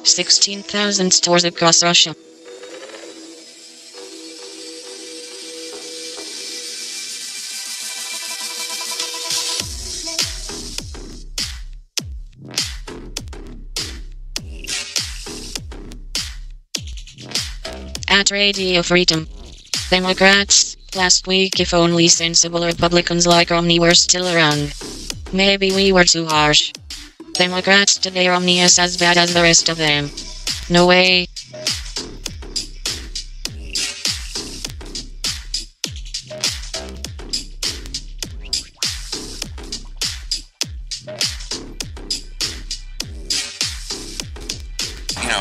$16,000 stores across Russia. At Radio Freedom. Democrats, last week if only sensible Republicans like Romney were still around. Maybe we were too harsh. Democrats today Romney is as bad as the rest of them. No way.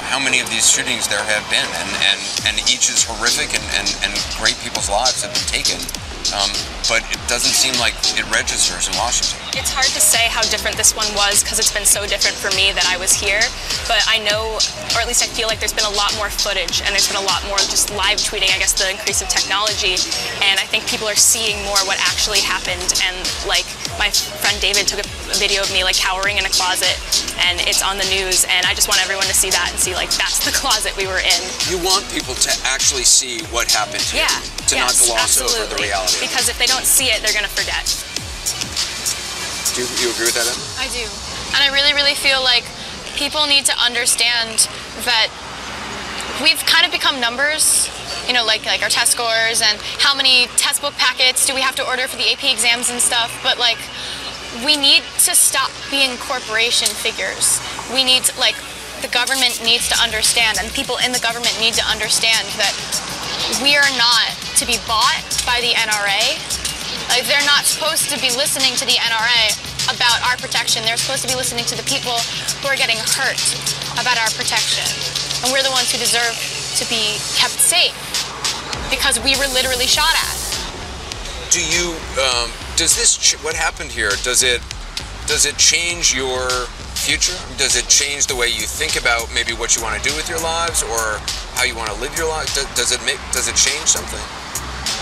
How many of these shootings there have been, and each is horrific, and great people's lives have been taken, but it doesn't seem like it registers in Washington. It's hard to say how different this one was because it's been so different for me that I was here, but I know, or at least I feel like there's been a lot more footage, and there's been a lot more just live tweeting, I guess the increase of technology, and I think people are seeing more what actually happened, and like my friend David took a video of me like cowering in a closet, and it's on the news, and I just want everyone to see that and see like that's the closet we were in. You want people to actually see what happened here, to not gloss over the reality. Because if they don't see it, they're going to forget. Do you agree with that, Em? I do. And I really, really feel like people need to understand that we've kind of become numbers, like our test scores and how many test book packets do we have to order for the AP exams and stuff, but like we need to stop being corporation figures. We need to, the government needs to understand, and people in the government need to understand that we are not to be bought by the NRA. Like, they're not supposed to be listening to the NRA about our protection. They're supposed to be listening to the people who are getting hurt about our protection. And we're the ones who deserve to be kept safe because we were literally shot at. Do you, what happened here, does it change your future? Does it change the way you think about maybe what you want to do with your lives or how you want to live your life? Does it change something?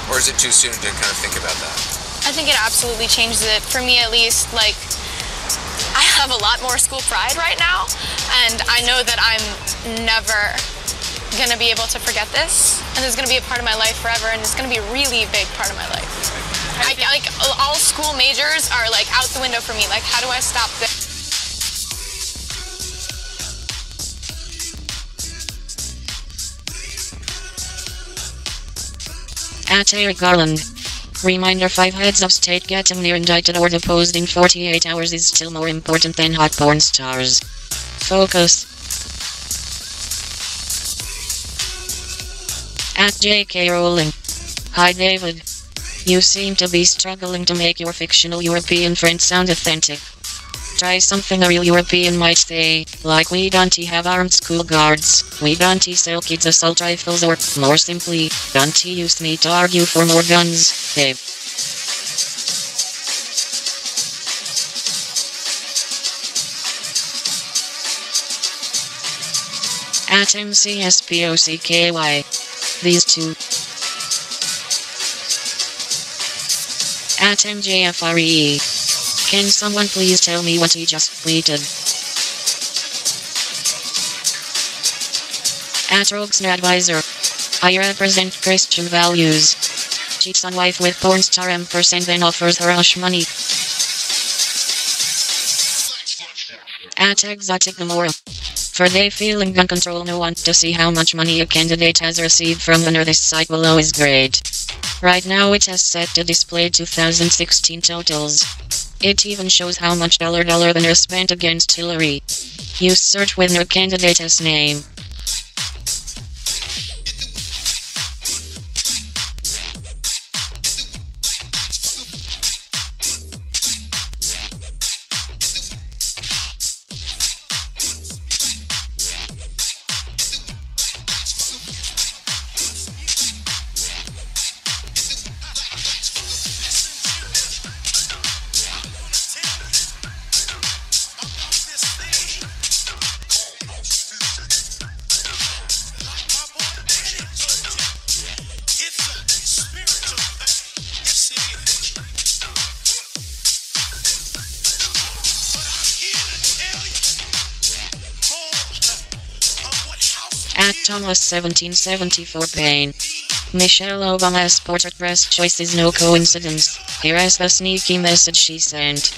Or is it too soon to kind of think about that? I think it absolutely changes it. For me, at least, I have a lot more school pride right now, and I know that I'm never going to be able to forget this, and it's going to be a part of my life forever, and it's going to be a really big part of my life. All school majors are, out the window for me. How do I stop this? At Eric Garland. Reminder: 5 heads of state getting near indicted or deposed in 48 hours is still more important than hot porn stars. Focus. At J.K. Rowling. Hi David. You seem to be struggling to make your fictional European friend sound authentic. Try something a real European might say, like we don't have armed school guards, we don't sell kids assault rifles, or, more simply, don't use me to argue for more guns, babe. At MCSPOCKY. These two. At MJFRE. Can someone please tell me what he just tweeted? At Rogues Advisor. I represent Christian values. Cheats on wife with porn star ampersand then offers her hush money. At Exotic Gamora. For they feeling gun control no want to see how much money a candidate has received from winner. This site below is great. Right now it has set to display 2016 totals. It even shows how much dollar winner spent against Hillary. You search winner candidate's name. At Thomas 1774 Payne. Michelle Obama's portrait dress choice is no coincidence. Here is the sneaky message she sent.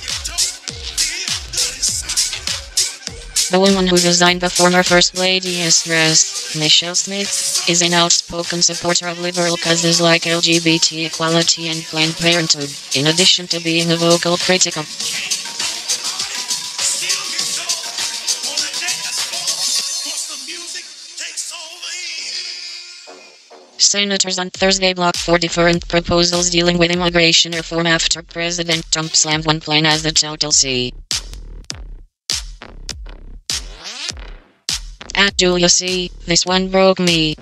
The woman who designed the former First Lady's dress, Michelle Smith, is an outspoken supporter of liberal causes like LGBT equality and Planned Parenthood, in addition to being a vocal critic of Senators on Thursday blocked 4 different proposals dealing with immigration reform after President Trump slammed one plan as the total C. At Julia C, this one broke me.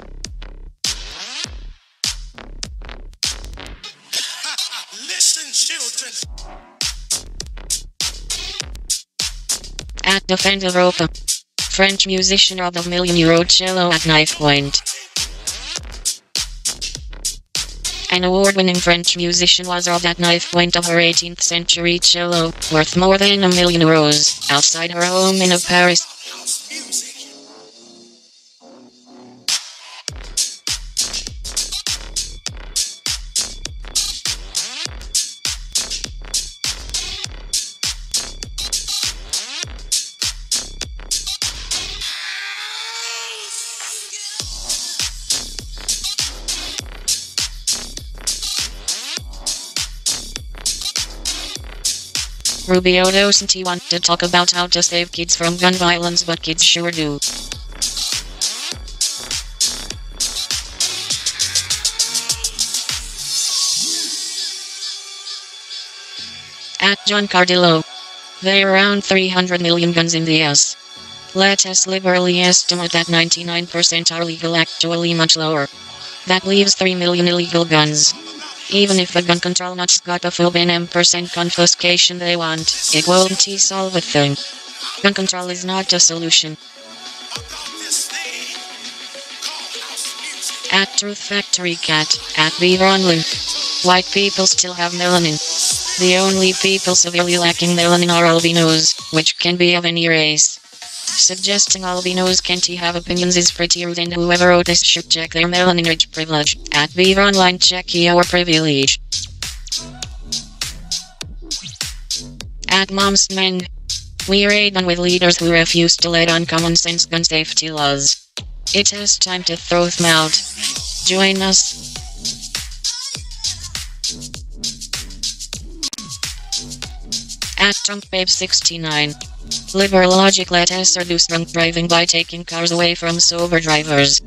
Listen, children. At Defend Europa. French musician robbed a €1 million cello at knife point. An award-winning French musician was robbed at knife point of her 18th century cello, worth more than €1 million, outside her home in Paris. Rubio doesn't want to talk about how to save kids from gun violence, but kids sure do. At John Cardillo. There are around 300 million guns in the US. Let us liberally estimate that 99% are legal, actually much lower. That leaves 3 million illegal guns. Even if the gun control nuts got the full % confiscation they want, it won't solve a thing. Gun control is not a solution. At Truth Factory Cat, at Ronlin. White people still have melanin. The only people severely lacking melanin are albinos, which can be of any race. Suggesting albinos can't have opinions is pretty rude, and whoever wrote this should check their melanin-rich privilege. At Beaver Online, check your privilege. At Mom's Men. We're done with leaders who refuse to let on common sense gun safety laws. It is time to throw them out. Join us. At TrumpBabe69. Liberal logic let us reduce drunk driving by taking cars away from sober drivers.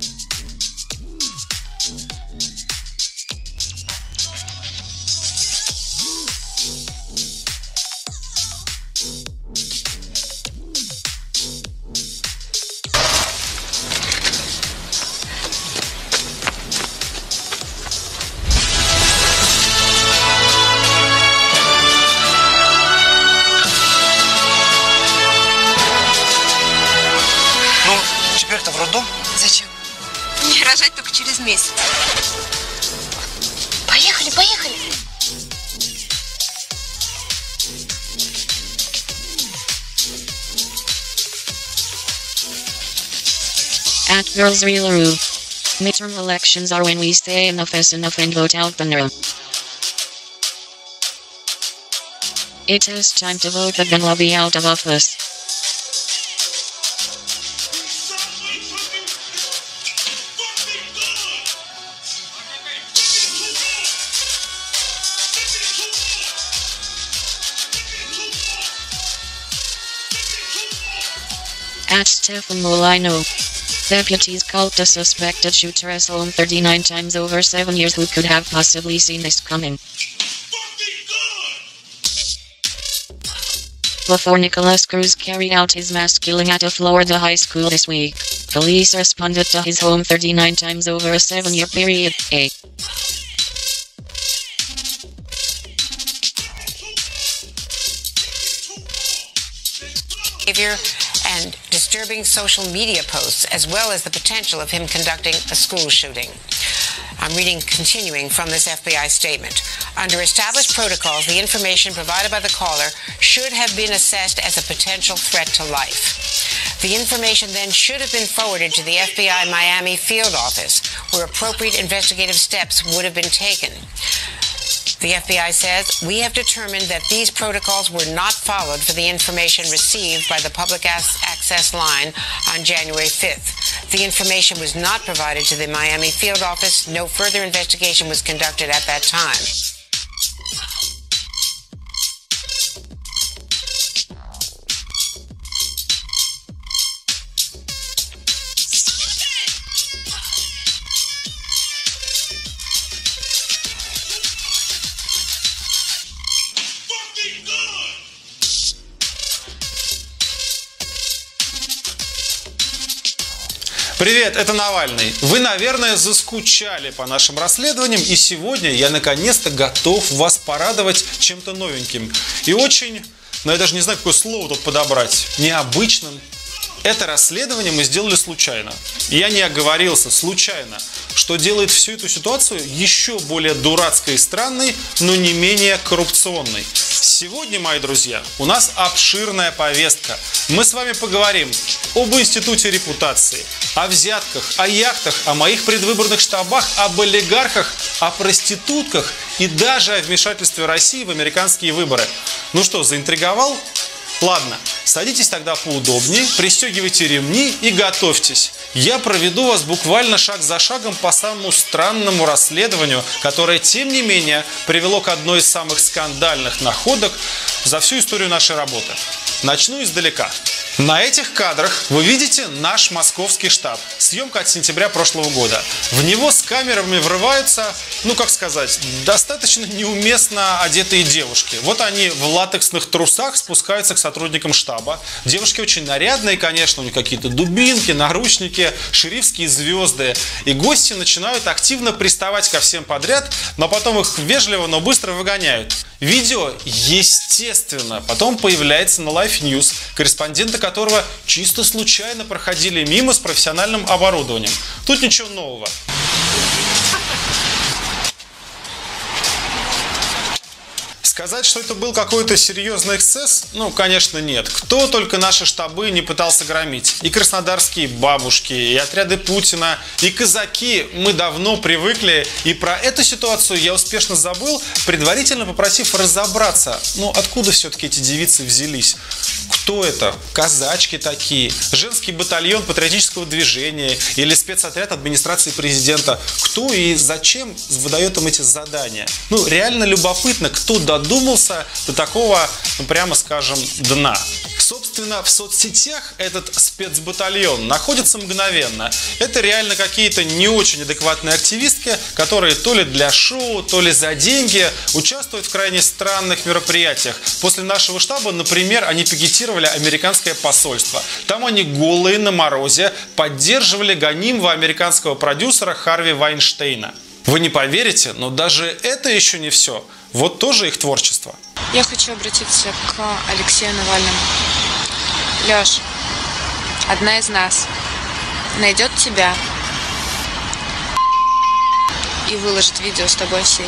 Теперь-то в роддом? Зачем? Не рожать только через месяц. Поехали, поехали. At Girls Real Roo. Midterm elections are when we say enough is enough and vote out the NRO. It is time to vote the gun lobby out of office. At Stefan Molino. Deputies called the suspected shooter's home 39 times over 7 years. Who could have possibly seen this coming? Before Nicholas Cruz carried out his mass killing at a Florida high school this week, police responded to his home 39 times over a 7-year period. Behavior and disturbing social media posts, as well as the potential of him conducting a school shooting. I'm reading continuing from this FBI statement. Under established protocols, the information provided by the caller should have been assessed as a potential threat to life. The information then should have been forwarded to the FBI Miami field office, where appropriate investigative steps would have been taken. The FBI says, we have determined that these protocols were not followed for the information received by the public access line on January 5th. The information was not provided to the Miami field office. No further investigation was conducted at that time. Привет, это Навальный. Вы, наверное, заскучали по нашим расследованиям, и сегодня я наконец-то готов вас порадовать чем-то новеньким. И очень, я даже не знаю, какое слово тут подобрать, необычным. Это расследование мы сделали случайно. Я не оговорился, случайно, что делает всю эту ситуацию еще более дурацкой и странной, но не менее коррупционной. Сегодня, мои друзья, у нас обширная повестка. Мы с вами поговорим об институте репутации, о взятках, о яхтах, о моих предвыборных штабах, об олигархах, о проститутках и даже о вмешательстве России в американские выборы. Ну что, заинтриговал? Ладно, садитесь тогда поудобнее, пристегивайте ремни и готовьтесь. Я проведу вас буквально шаг за шагом по самому странному расследованию, которое, тем не менее, привело к одной из самых скандальных находок за всю историю нашей работы. Начну издалека. На этих кадрах вы видите наш московский штаб. Съемка от сентября прошлого года. В него с камерами врываются, достаточно неуместно одетые девушки. Вот они в латексных трусах спускаются к сотрудникам штаба. Девушки очень нарядные, конечно, у них какие-то дубинки, наручники, шерифские звезды. И гости начинают активно приставать ко всем подряд, но потом их вежливо, но быстро выгоняют. Видео, естественно, потом появляется на Life News, корреспонденты которого чисто случайно проходили мимо с профессиональным оборудованием. Тут ничего нового. Сказать, что это был какой-то серьезный эксцесс? Конечно, нет. Кто только наши штабы не пытался громить. И краснодарские бабушки, и отряды Путина, и казаки. Мы давно привыкли. И про эту ситуацию я успешно забыл, предварительно попросив разобраться. Откуда все-таки эти девицы взялись? Кто это? Казачки такие? Женский батальон патриотического движения? Или спецотряд администрации президента? Кто и зачем выдает им эти задания? Реально любопытно, кто додумался до такого, прямо скажем, дна. Собственно, в соцсетях этот спецбатальон находится мгновенно. Это реально какие-то не очень адекватные активистки, которые то ли для шоу, то ли за деньги участвуют в крайне странных мероприятиях. После нашего штаба, например, они пикетировали американское посольство. Там они голые на морозе поддерживали гонимого американского продюсера Харви Вайнштейна. Вы не поверите, но даже это еще не все. Вот тоже их творчество. Я хочу обратиться к Алексею Навальному. Лёш, одна из нас найдет тебя и выложит видео с тобой в сеть.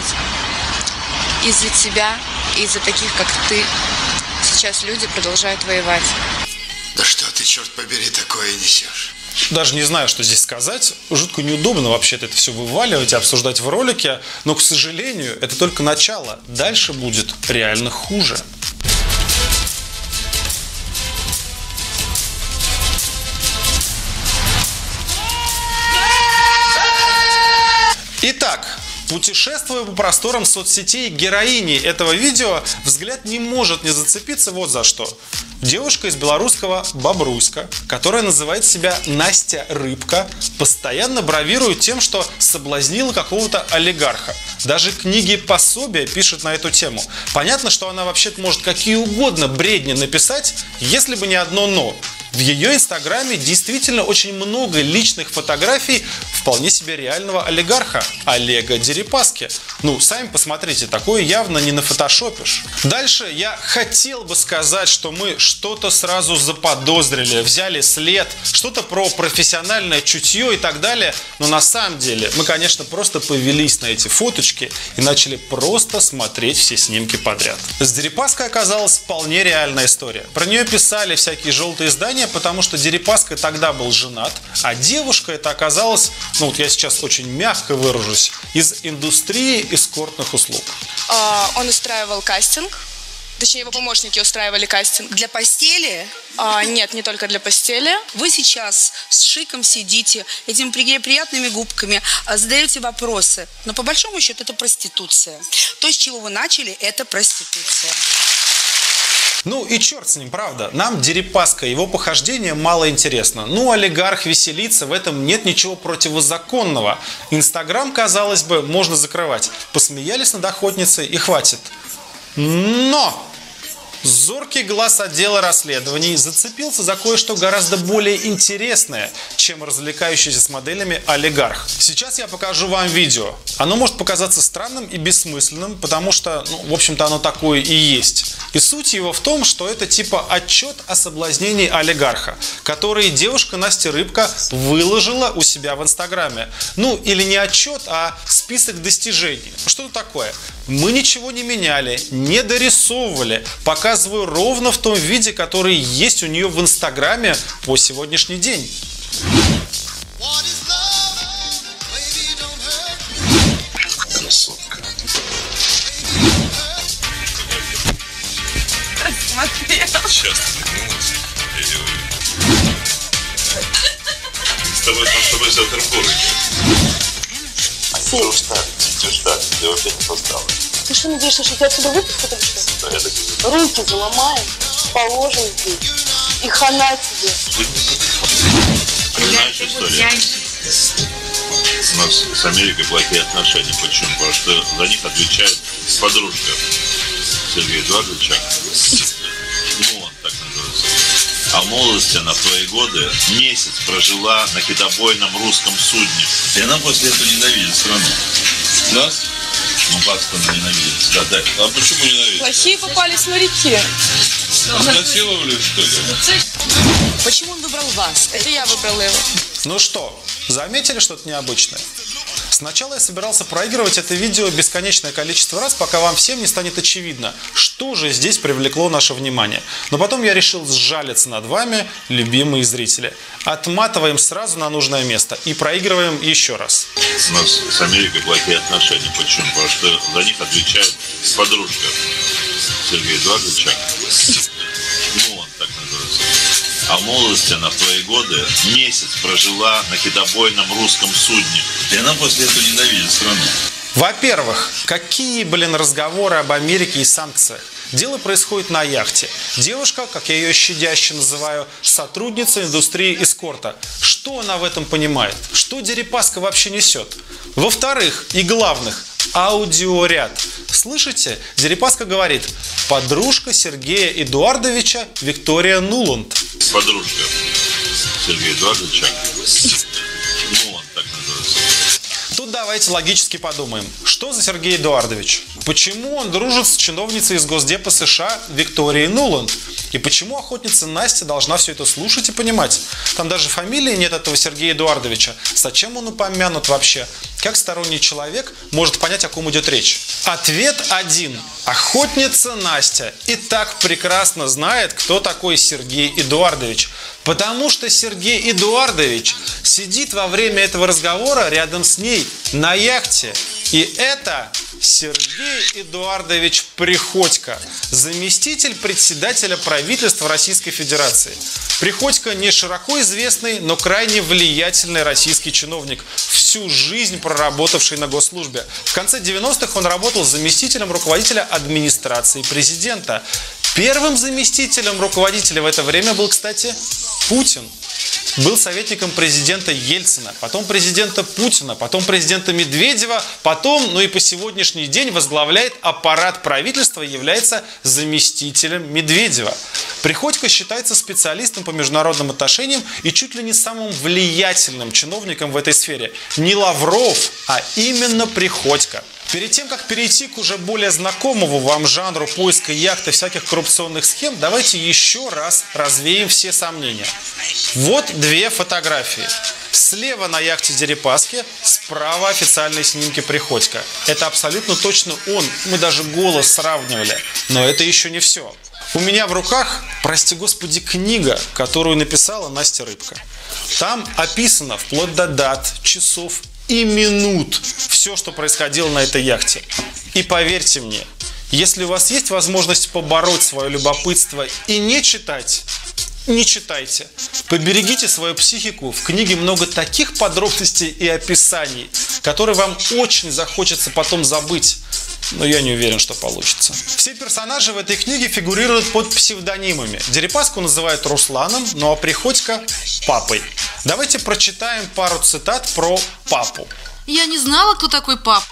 Из-за тебя, из-за таких, как ты, сейчас люди продолжают воевать. Да что ты, черт побери, такое несешь? даже не знаю, что здесь сказать. Жутко неудобно вообще-то это все вываливать и обсуждать в ролике. Но, к сожалению, это только начало. Дальше будет реально хуже. Итак, путешествуя по просторам соцсетей героини этого видео, взгляд не может не зацепиться вот за что. Девушка из белорусского Бобруйска, которая называет себя Настя Рыбка, постоянно бравирует тем, что соблазнила какого-то олигарха. Даже книги пособия пишет на эту тему. Понятно, что она вообще-то может какие угодно бредни написать, если бы не одно «но». В ее инстаграме действительно очень много личных фотографий вполне себе реального олигарха Олега Дерипаски. Ну, сами посмотрите, такое явно не нафотошопишь. Дальше я хотел бы сказать, что мы что-то сразу заподозрили, взяли след, что-то про профессиональное чутье и так далее. Но на самом деле мы, конечно, просто повелись на эти фоточки и начали просто смотреть все снимки подряд. С Дерипаской оказалась вполне реальная история. Про нее писали всякие желтые издания, потому что Дерипаска тогда был женат, а девушка это оказалась, ну вот я сейчас очень мягко выражусь, из индустрии эскортных услуг. Он устраивал кастинг, точнее его помощники устраивали кастинг. Для постели? Нет, не только для постели. Вы сейчас с шиком сидите, этими приятными губками, задаете вопросы. Но по большому счету это проституция. То, с чего вы начали, это проституция. Ну и черт с ним, правда. Нам Дерипаска, его похождение мало интересно. Ну, олигарх веселится, в этом нет ничего противозаконного. Инстаграм, казалось бы, можно закрывать. Посмеялись над охотницей и хватит. Но зоркий глаз отдела расследований зацепился за кое-что гораздо более интересное, чем развлекающийся с моделями олигарх. Сейчас я покажу вам видео. Оно может показаться странным и бессмысленным, потому что, ну, в общем-то, оно такое и есть. И суть его в том, что это типа отчет о соблазнении олигарха, который девушка Настя Рыбка выложила у себя в инстаграме. Ну, или не отчет, а список достижений. Что это такое? Мы ничего не меняли, не дорисовывали, показываю ровно в том виде, который есть у нее в инстаграме по сегодняшний день. Красотка. Сейчас вернулась. С тобой все Петербурге. Ты устали, ты вообще не постала. Ты что, надеешься, что тебя отсюда выпустят или что? Руки заломаем, положим здесь и хана тебе. Знаешь историю? У нас с Америкой плохие отношения. Почему? Потому что за них отвечает подружка Сергея Эдуардовича. Ну, он так называется. А в молодости она в твои годы месяц прожила на китобойном русском судне. И она после этого ненавидит страну. Нас? Ну, как-то ненавидит. Да. А почему ненавидит? Плохие попались моряки. Изнасиловали, что ли? Почему он выбрал вас? Это я выбрала его. Ну что, заметили что-то необычное? Сначала я собирался проигрывать это видео бесконечное количество раз, пока вам всем не станет очевидно, что же здесь привлекло наше внимание. Но потом я решил сжалиться над вами, любимые зрители. Отматываем сразу на нужное место и проигрываем еще раз. У нас с Америкой плохие отношения. Почему? Потому что за них отвечает подружка Сергея Эдуардовича. Ну, он так называется. А в молодости она в твои годы месяц прожила на китобойном русском судне. И она после этого ненавидит страну. Во-первых, какие, разговоры об Америке и санкциях? Дело происходит на яхте. Девушка, как я ее щадяще называю, сотрудница индустрии эскорта. Что она в этом понимает? Что Дерипаска вообще несет? Во-вторых, и главных, аудиоряд. Слышите? Дерипаска говорит: подружка Сергея Эдуардовича Виктория Нуланд. Подружка Сергея Эдуардовича. Ну, он так называется. Тут давайте логически подумаем. Что за Сергей Эдуардович? Почему он дружит с чиновницей из Госдепа США Викторией Нуланд? И почему охотница Настя должна все это слушать и понимать? Там даже фамилии нет этого Сергея Эдуардовича. Зачем он упомянут вообще? Как сторонний человек может понять, о ком идет речь? Ответ один. Охотница Настя и так прекрасно знает, кто такой Сергей Эдуардович. Потому что Сергей Эдуардович сидит во время этого разговора рядом с ней на яхте. И это Сергей Эдуардович Приходько, заместитель председателя правительства Российской Федерации. Приходько не широко известный, но крайне влиятельный российский чиновник, всю жизнь проработавший на госслужбе. В конце 90-х он работал заместителем руководителя администрации президента. Первым заместителем руководителя в это время был, кстати, Путин. Был советником президента Ельцина, потом президента Путина, потом президента Медведева, потом, ну и по сегодняшний день возглавляет аппарат правительства и является заместителем Медведева. Приходько считается специалистом по международным отношениям и чуть ли не самым влиятельным чиновником в этой сфере. Не Лавров, а именно Приходько. Перед тем, как перейти к уже более знакомому вам жанру поиска яхты всяких коррупционных схем, давайте еще раз развеем все сомнения. Вот две фотографии. Слева на яхте Дерипаски, справа официальные снимки Приходько. Это абсолютно точно он. Мы даже голос сравнивали. Но это еще не все. У меня в руках, прости господи, книга, которую написала Настя Рыбка. Там описано вплоть до дат, часов и минут все, что происходило на этой яхте. И поверьте мне, если у вас есть возможность побороть свое любопытство и не читать, не читайте. Поберегите свою психику. В книге много таких подробностей и описаний, которые вам очень захочется потом забыть. Но я не уверен, что получится. Все персонажи в этой книге фигурируют под псевдонимами. Дерипаску называют Русланом, ну а Приходько – папой. Давайте прочитаем пару цитат про папу. Я не знала, кто такой папа.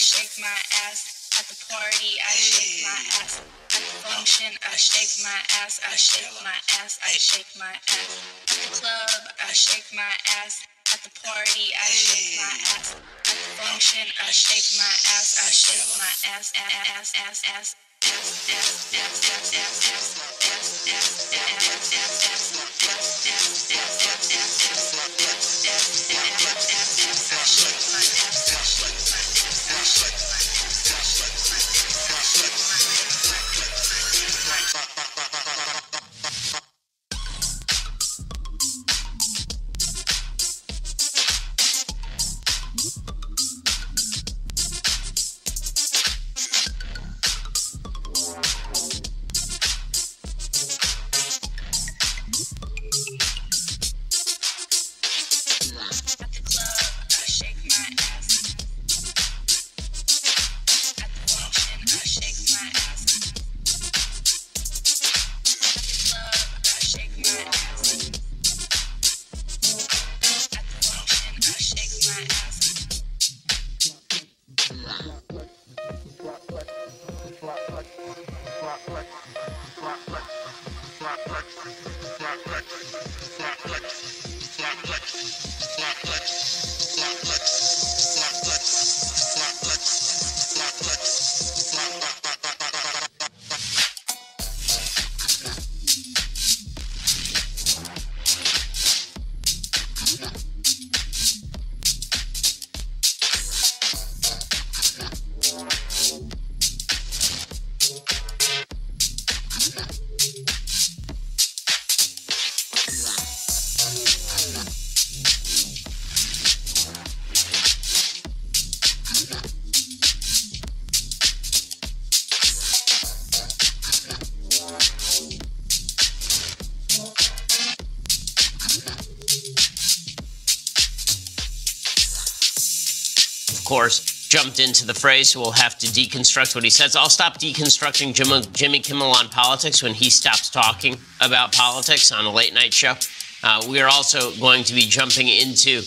Shake my ass at the party. I shake my ass at the function. I shake my ass. I shake my ass. I shake my ass at the club. I shake my ass at the party. I shake my ass at the function. I shake my ass. I shake my ass. Ass ass ass. Course, jumped into the phrase, so we'll have to deconstruct what he says. I'll stop deconstructing Jimmy Kimmel on politics when he stops talking about politics on a late night show. We are also going to be jumping into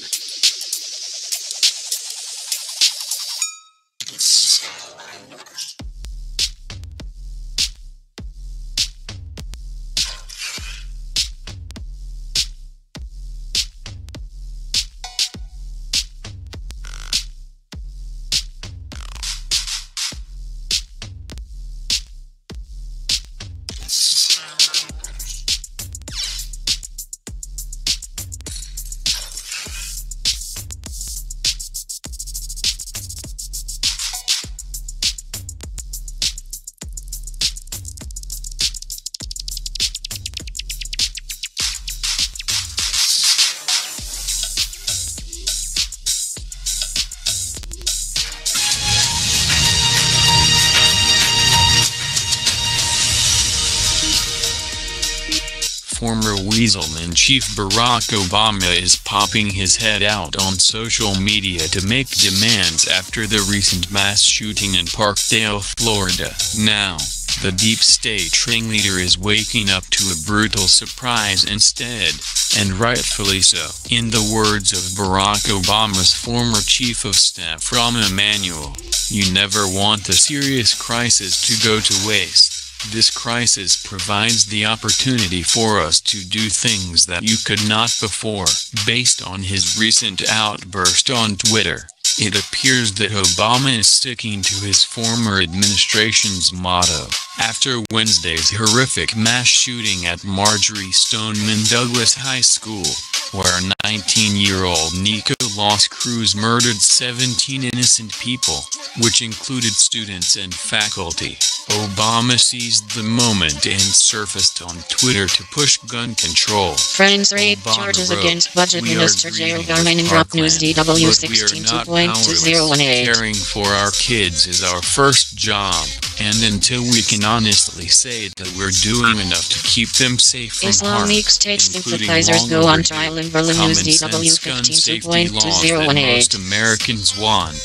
former Weaselman-chief Barack Obama is popping his head out on social media to make demands after the recent mass shooting in Parkdale, Florida. Now, the deep state ringleader is waking up to a brutal surprise instead, and rightfully so. In the words of Barack Obama's former chief of staff Rahm Emanuel, "You never want a serious crisis to go to waste. This crisis provides the opportunity for us to do things that you could not before." Based on his recent outburst on Twitter, it appears that Obama is sticking to his former administration's motto. After Wednesday's horrific mass shooting at Marjorie Stoneman Douglas High School, where 19-year-old Nico Las Cruz murdered 17 innocent people, which included students and faculty, Obama seized the moment and surfaced on Twitter to push gun control. Friends rape charges against Budget Minister Gerald Garmin in Drop News DW 16.2018. Caring for our kids is our first job, and until we can honestly say that we're doing enough to keep them safe from harm, Islamic State sympathizers go on trial in Berlin News DW 15.2018. Most Americans want,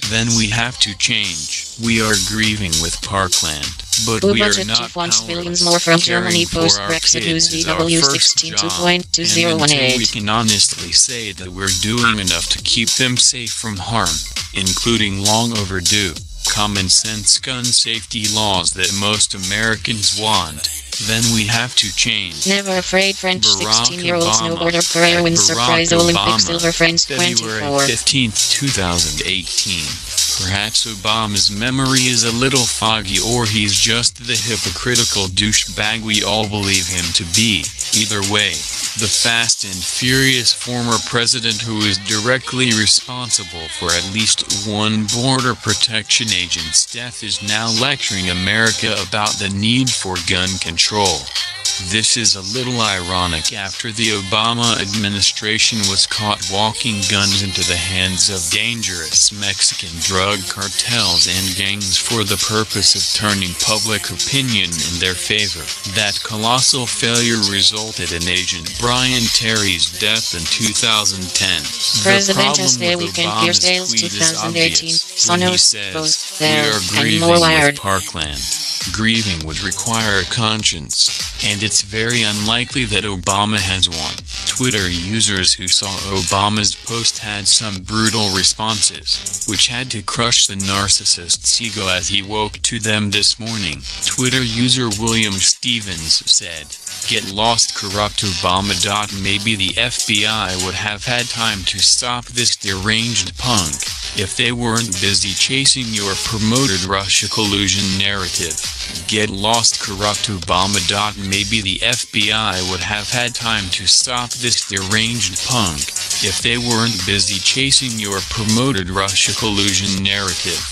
then we have to change. We are grieving with Parkland, but we are not wants billions more from Germany post Brexit News DW 16.2018. Until we can honestly say that we're doing enough to keep them safe from harm, including long overdue, common sense gun safety laws that most Americans want, then we have to change. Never afraid French 16-year-old snowboarder career wins surprise Olympic silver France 24. February 15th, 2018. Perhaps Obama's memory is a little foggy, or he's just the hypocritical douchebag we all believe him to be. Either way, the fast and furious former president, who is directly responsible for at least one border protection agent's death, is now lecturing America about the need for gun control. This is a little ironic after the Obama administration was caught walking guns into the hands of dangerous Mexican drug cartels and gangs for the purpose of turning public opinion in their favor. That colossal failure resulted in Agent Brian Terry's death in 2010. President's Day Weekend Gear Sales 2018. Sonos, both there, and more wired. Parkland. Grieving would require a conscience, and it's very unlikely that Obama has one. Twitter users who saw Obama's post had some brutal responses, which had to crush the narcissist's ego as he woke to them this morning. Twitter user William Stevens said, "Get lost, corrupt Obama. Maybe the FBI would have had time to stop this deranged punk if they weren't busy chasing your promoted Russia collusion narrative. Get lost, corrupt Obama. Maybe the FBI would have had time to stop this deranged punk if they weren't busy chasing your promoted Russia collusion narrative."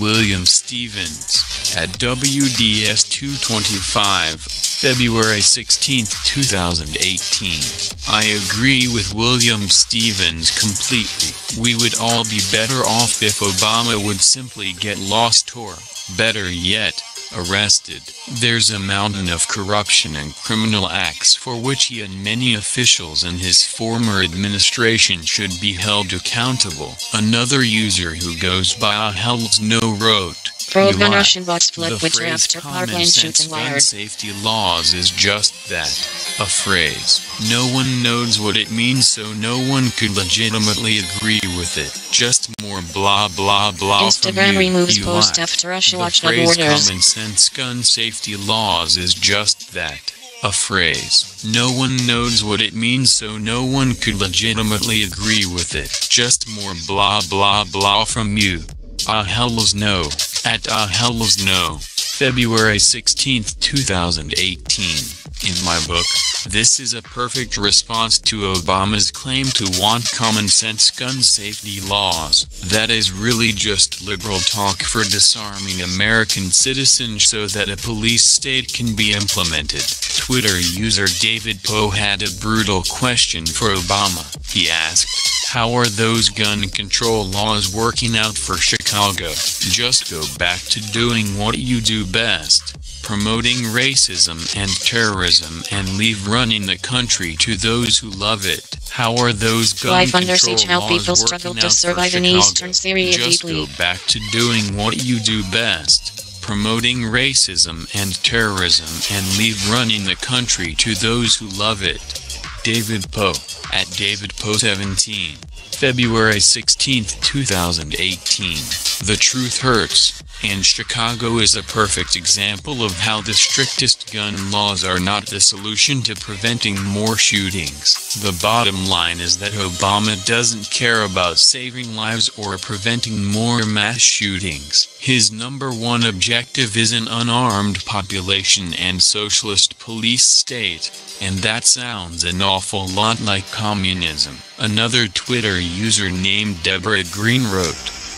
William Stevens, at WDS 225, February 16, 2018. I agree with William Stevens completely. We would all be better off if Obama would simply get lost, or, better yet, arrested. There's a mountain of corruption and criminal acts for which he and many officials in his former administration should be held accountable. Another user who goes by Hell's No wrote, Pro-gun Russian bots flip the which phrase after common Parkland sense shooting gun wired. safety laws is just that, a phrase. No one knows what it means, so no one could legitimately agree with it. Just more blah blah blah Instagram from you. removes You post lie. after Russia The watched the phrase borders. common sense gun safety laws is just that, a phrase. No one knows what it means, so no one could legitimately agree with it. Just more blah blah blah from you. Hells no. At Hells no. February 16th, 2018. In my book, this is a perfect response to Obama's claim to want common sense gun safety laws. That is really just liberal talk for disarming American citizens so that a police state can be implemented. Twitter user David Poe had a brutal question for Obama. He asked, How are those gun control laws working out for Chicago? Just go back to doing what you do best, promoting racism and terrorism, and leave running the country to those who love it. How are those gun Life under control siege, how laws people working struggle out to for survive in Chicago? eastern Syria Just deeply. go back to doing what you do best, promoting racism and terrorism, and leave running the country to those who love it. David Poe, at David Poe 17, February 16, 2018. The truth hurts, and Chicago is a perfect example of how the strictest gun laws are not the solution to preventing more shootings. The bottom line is that Obama doesn't care about saving lives or preventing more mass shootings. His number one objective is an unarmed population and socialist police state, and that sounds an awful lot like communism. Another Twitter user named Deborah Green wrote,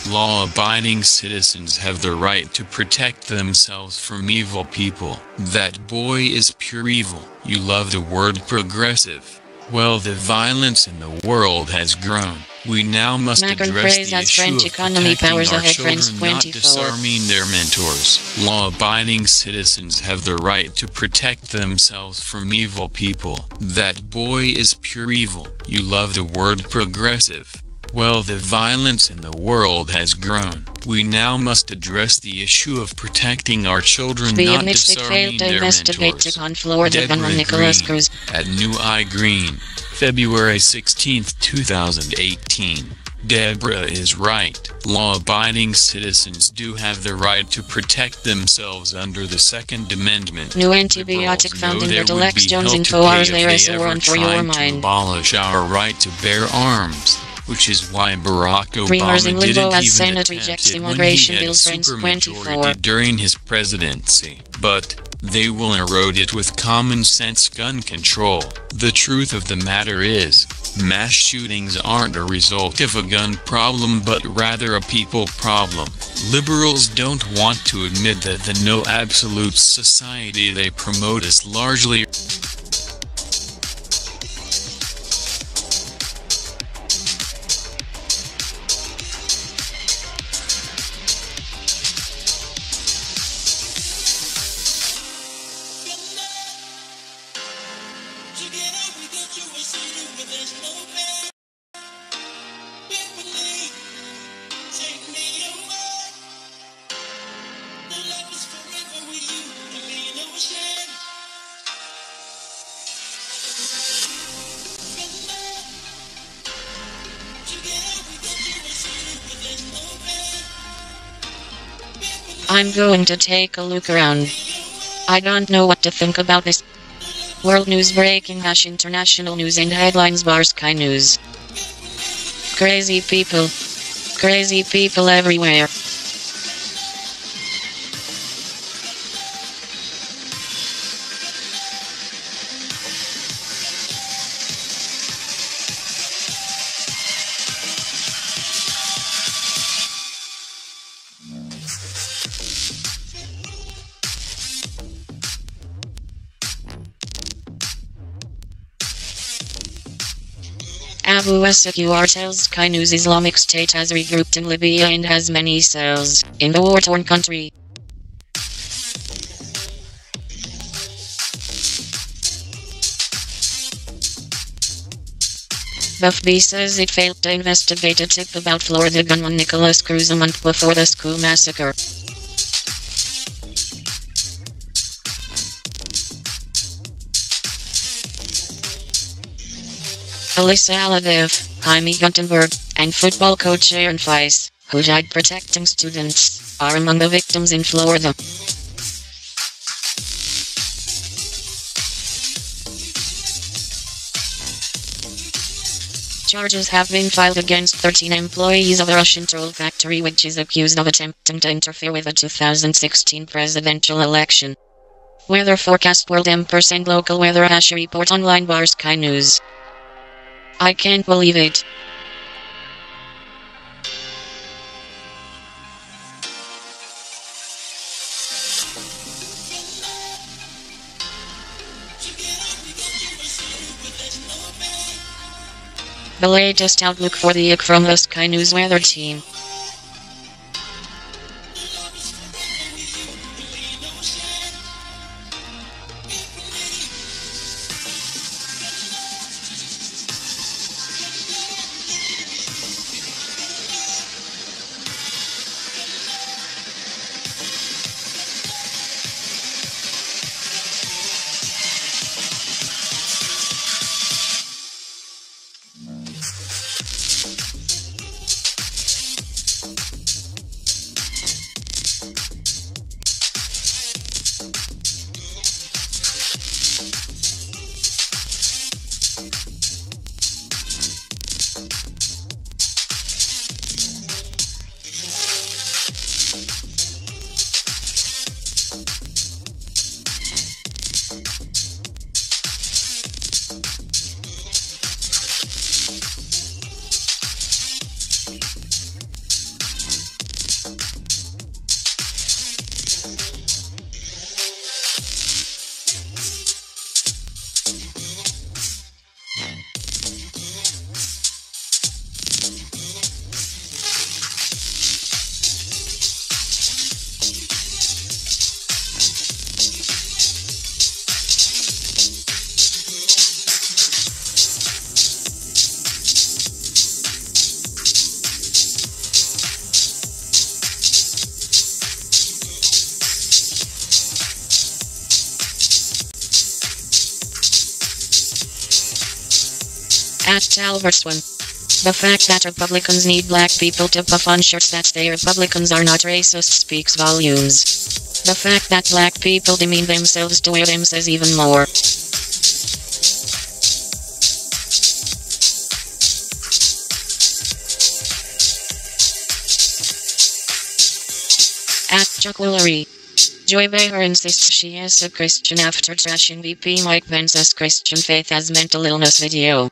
"Law-abiding citizens have the right to protect themselves from evil people. That boy is pure evil." You love the word progressive. Well, the violence in the world has grown. We now must Macron address prays the as issue French of economy protecting powers our ahead. children, France not 24. disarming their mentors. Law-abiding citizens have the right to protect themselves from evil people. That boy is pure evil. You love the word progressive. Well, the violence in the world has grown. We now must address the issue of protecting our children, The not admits it disarming failed to their investigate mentors. on Florida gunman Deborah Nicholas Green, Cruz. at New I Green, February 16, 2018. Deborah is right. Law-abiding citizens do have the right to protect themselves under the Second Amendment. New antibiotic Liberals found know in there the would Lex be Jones hell to info pay hours if there they is a ever one for your tried to mind. abolish our right to bear arms, which is why Barack Dreamers Obama in limbo didn't as even Senate attempt rejects it when he immigration had a bill. France 24. supermajority during his presidency. But they will erode it with common sense gun control. The truth of the matter is, mass shootings aren't a result of a gun problem but rather a people problem. Liberals don't want to admit that the no absolute society they promote is largely I'm going to take a look around. I don't know what to think about this. World news breaking # international news and headlines bar Sky News. Crazy people. Crazy people everywhere. Abu As-Secure tells Sky News Islamic State has regrouped in Libya and has many cells in the war-torn country. BFB says it failed to investigate a tip about Florida gunman Nicholas Cruz a month before the school massacre. Alyssa Aladev, Jaime Gutenberg, and football coach Aaron Weiss, who died protecting students, are among the victims in Florida. Charges have been filed against 13 employees of a Russian troll factory which is accused of attempting to interfere with the 2016 presidential election. Weather forecast world M% local weather report online bar Sky News. I can't believe it. The latest outlook for the week from the Sky News weather team. At Talverswin. The fact that Republicans need black people to puff on shirts that say Republicans are not racist speaks volumes. The fact that black people demean themselves to wear them says even more. At Chucklery. Joy Behar insists she is a Christian after trashing VP Mike Pence's Christian faith as mental illness video.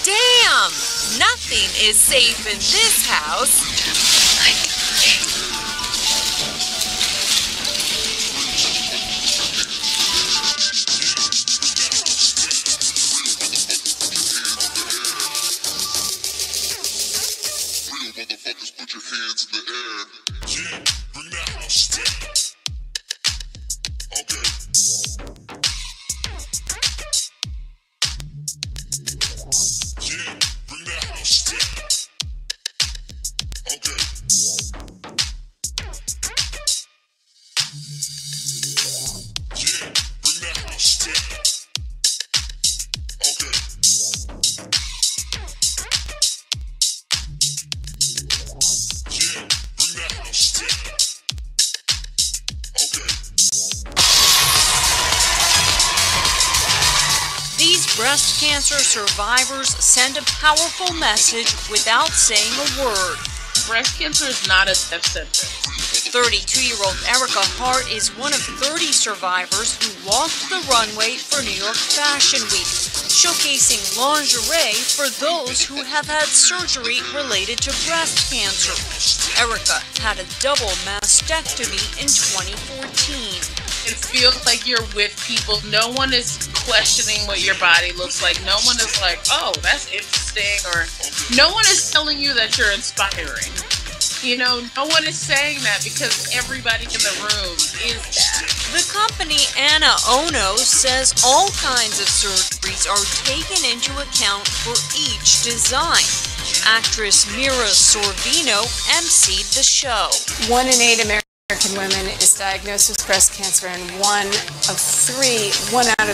Damn! Nothing is safe in this house. Motherfuckers, put your hands in the air. Yeah, bring that house down. breast cancer survivors send a powerful message without saying a word. Breast cancer is not a death sentence. 32-year-old Erica Hart is one of 30 survivors who walked the runway for New York Fashion Week, showcasing lingerie for those who have had surgery related to breast cancer. Erica had a double mastectomy in 2014. It feels like you're with people. No one is questioning what your body looks like. No one is like, oh, that's interesting. Or no one is telling you that you're inspiring. You know, no one is saying that because everybody in the room is that. The company Anna Ono says all kinds of surgeries are taken into account for each design. Actress Mira Sorvino emceed the show. 1 in 8 American women is diagnosed with breast cancer, and one out of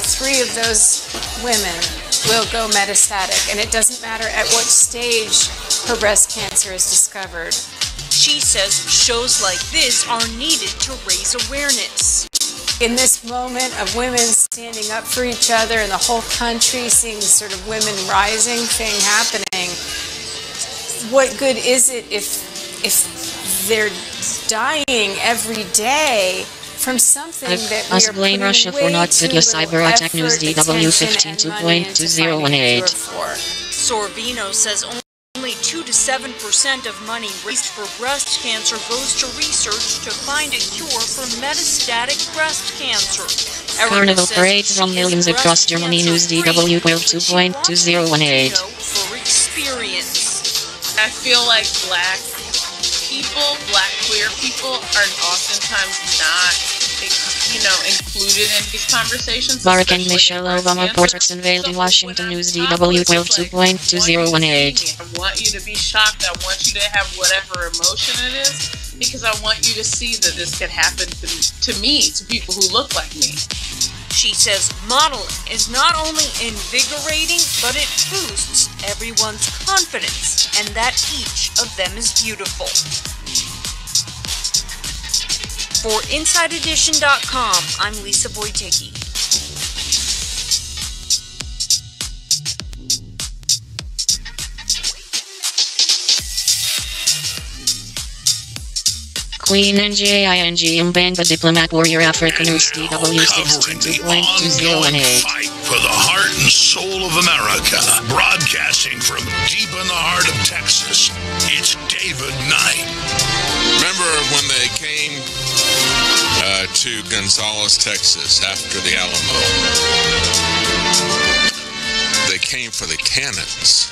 three of those women will go metastatic, and it doesn't matter at what stage her breast cancer is discovered. She says shows like this are needed to raise awareness. In this moment of women standing up for each other and the whole country seeing this sort of women rising thing happening, what good is it if they're dying every day from something that we are blame putting Russia for way not too video little cyber attack news effort, DW attention, and money into finding a 15.2018. cure for? Sorvino says only 2 to 7% of money raised for breast cancer goes to research to find a cure for metastatic breast cancer. Carnival parades from millions across Germany. News DW 12.2018. For experience. I feel like black people, black queer people, are oftentimes not, included in these conversations. Barack and Michelle Obama portraits unveiled in Washington. News DW 12.2018. I want you to be shocked. I want you to have whatever emotion it is, because I want you to see that this could happen to me, to people who look like me. She says modeling is not only invigorating, but it boosts everyone's confidence, and that each of them is beautiful. For InsideEdition.com, I'm Lisa Wojcicki. Queen NJING Mbanga diplomat warrior African News DW 62.2018. Fight for the heart and soul of America. Broadcasting from deep in the heart of Texas, it's David Knight. Remember when they came to Gonzales, Texas after the Alamo? They came for the cannons.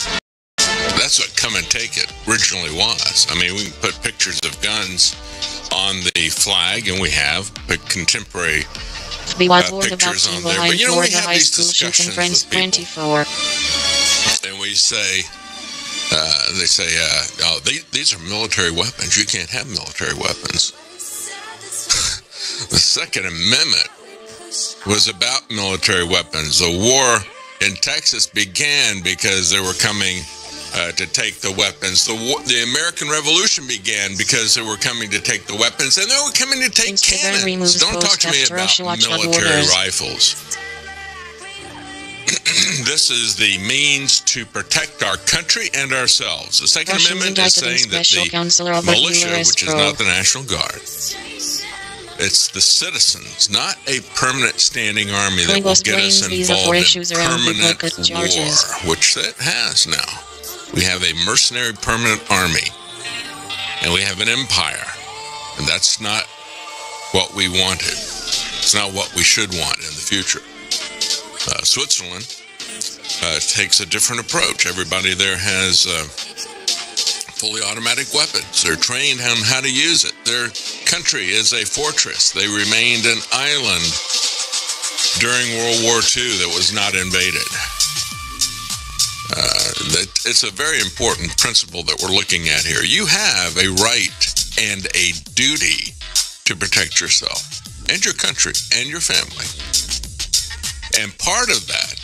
That's what Come and Take It originally was. I mean, we can put pictures of guns on the flag, and we have contemporary pictures on there. But we have these discussions with people, and we say, they say, oh, these are military weapons. You can't have military weapons. The Second Amendment was about military weapons. The war in Texas began because they were coming to take the weapons. The American Revolution began because they were coming to take the weapons, and they were coming to take cannons. Don't talk to me about military rifles. This is the means to protect our country and ourselves. The Second Amendment is saying that the militia, which is not the National Guard, it's the citizens, not a permanent standing army that will get us involved in permanent war, which it has now. We have a mercenary permanent army, and we have an empire, and that's not what we wanted. It's not what we should want in the future. Switzerland takes a different approach. Everybody there has fully automatic weapons. They're trained on how to use it. Their country is a fortress. They remained an island during World War II that was not invaded. It's a very important principle that we're looking at here. You have a right and a duty to protect yourself and your country and your family. And part of that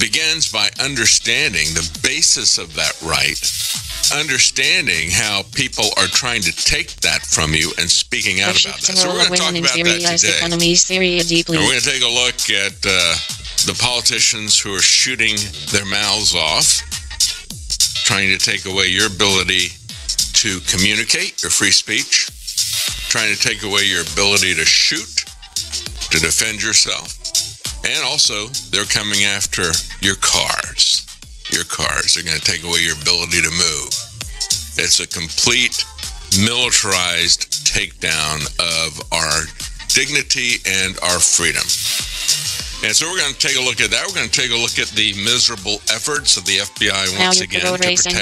begins by understanding the basis of that right, understanding how people are trying to take that from you and speaking out about that. So we're going to talk about that today. And we're going to take a look at the politicians who are shooting their mouths off, trying to take away your ability to communicate, your free speech, trying to take away your ability to shoot, to defend yourself. And also, they're coming after your cars. Your cars. They're going to take away your ability to move. It's a complete militarized takedown of our dignity and our freedom. And so we're going to take a look at that. We're going to take a look at the miserable efforts of the FBI once again to protect, in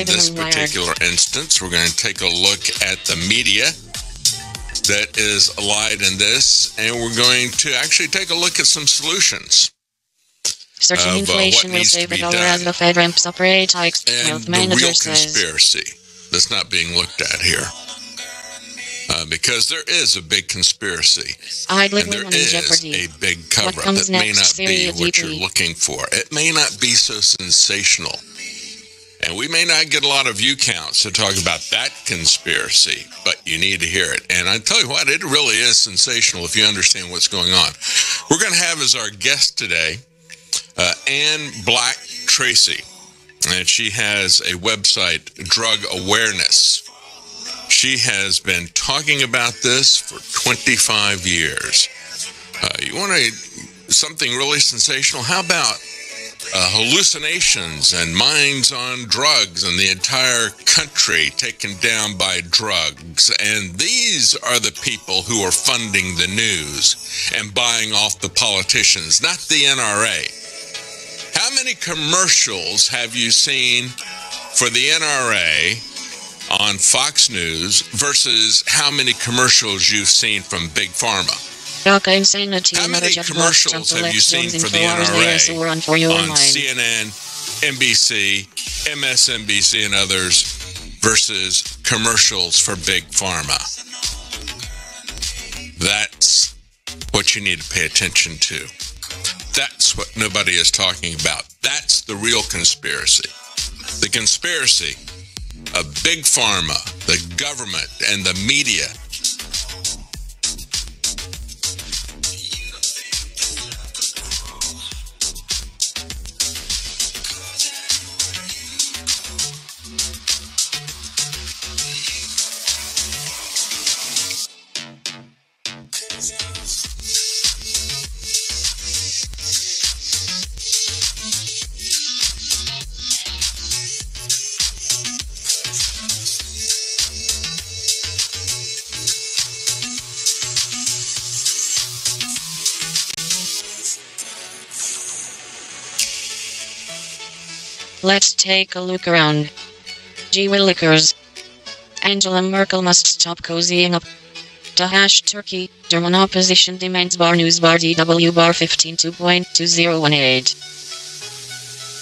this particular instance. We're going to take a look at the media that is allied in this, and we're going to actually take a look at some solutions. Certain inflation will save the dollar as the Fed ramps up rate hikes, wealth manager real says. Conspiracy that's not being looked at here. Because there is a big conspiracy, and there is a big cover-up that may not be what you're looking for. It may not be so sensational, and we may not get a lot of view counts to talk about that conspiracy, but you need to hear it. And I tell you what, it really is sensational if you understand what's going on. We're going to have as our guest today Ann Black Tracy, and she has a website, Drug Awareness. She has been talking about this for 25 years. You want something really sensational? How about hallucinations and minds on drugs and the entire country taken down by drugs? And these are the people who are funding the news and buying off the politicians, not the NRA. How many commercials have you seen for the NRA on Fox News versus how many commercials you've seen from Big Pharma? How many commercials have you seen for the NRA on CNN, NBC, MSNBC, and others versus commercials for Big Pharma? That's what you need to pay attention to. That's what nobody is talking about. That's the real conspiracy. The conspiracy of Big Pharma, the government, and the media. Let's take a look around. Gee willikers. Angela Merkel must stop cozying up to Turkey. German opposition demands bar news bar DW bar 15.2018.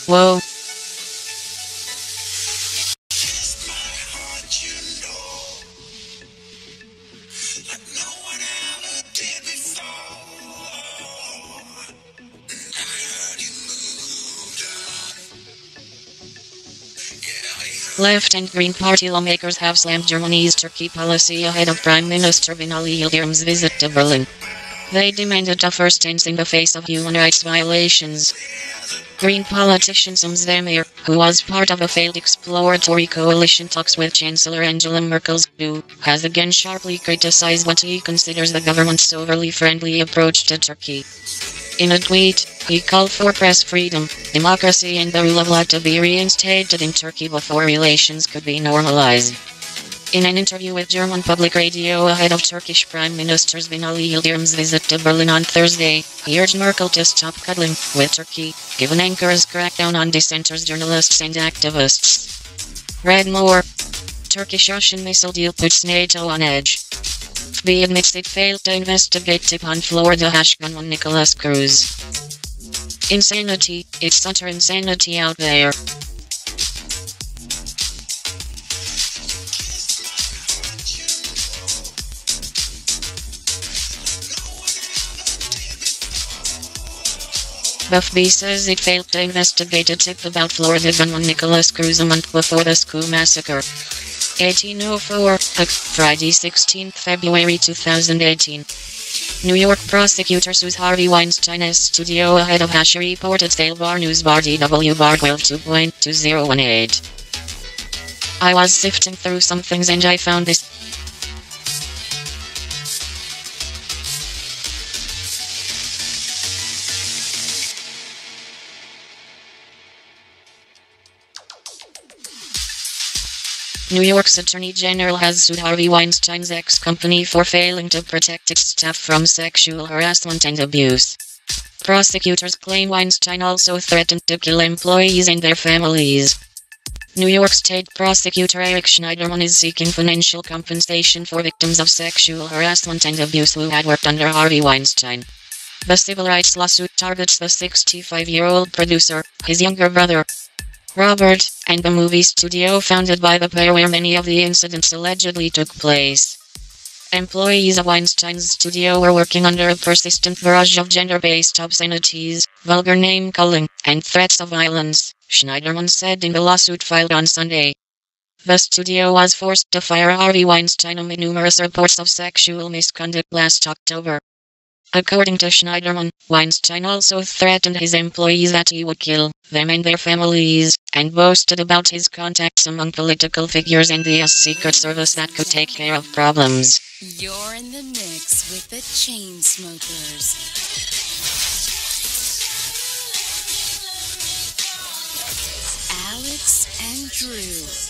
Whoa. Left and Green Party lawmakers have slammed Germany's Turkey policy ahead of Prime Minister Binali Yıldırım's visit to Berlin. They demanded tougher stance in the face of human rights violations. Green politician Sams Demir, who was part of a failed exploratory coalition talks with Chancellor Angela Merkel's, who has again sharply criticized what he considers the government's overly friendly approach to Turkey. In a tweet, he called for press freedom, democracy and the rule of law to be reinstated in Turkey before relations could be normalized. In an interview with German public radio ahead of Turkish Prime Minister Binali Yıldırım's visit to Berlin on Thursday, he urged Merkel to stop cuddling with Turkey, given Ankara''s crackdown on dissenters, journalists and activists. Read more. Turkish-Russian missile deal puts NATO on edge. FB admits it failed to investigate tip on Florida gunman Nicholas Cruz. Insanity, it's utter insanity out there. FB says it failed to investigate a tip about Florida gunman Nicholas Cruz a month before the school massacre. 1804, Friday 16th February 2018. New York prosecutor sues Harvey Weinstein's studio ahead of Hash reported Sale Bar News Bar DW Bar 12.2018. I was sifting through some things and I found this. New York's Attorney General has sued Harvey Weinstein's ex-company for failing to protect its staff from sexual harassment and abuse. Prosecutors claim Weinstein also threatened to kill employees and their families. New York State Prosecutor Eric Schneiderman is seeking financial compensation for victims of sexual harassment and abuse who had worked under Harvey Weinstein. The civil rights lawsuit targets the 65-year-old producer, his younger brother, Robert, and the movie studio founded by the pair where many of the incidents allegedly took place. Employees of Weinstein's studio were working under a persistent barrage of gender-based obscenities, vulgar name-calling, and threats of violence, Schneiderman said in the lawsuit filed on Sunday. The studio was forced to fire Harvey Weinstein amid numerous reports of sexual misconduct last October. According to Schneiderman, Weinstein also threatened his employees that he would kill them and their families, and boasted about his contacts among political figures and the U.S. Secret Service that could take care of problems. You're in the mix with the Chainsmokers. Alex and Drew.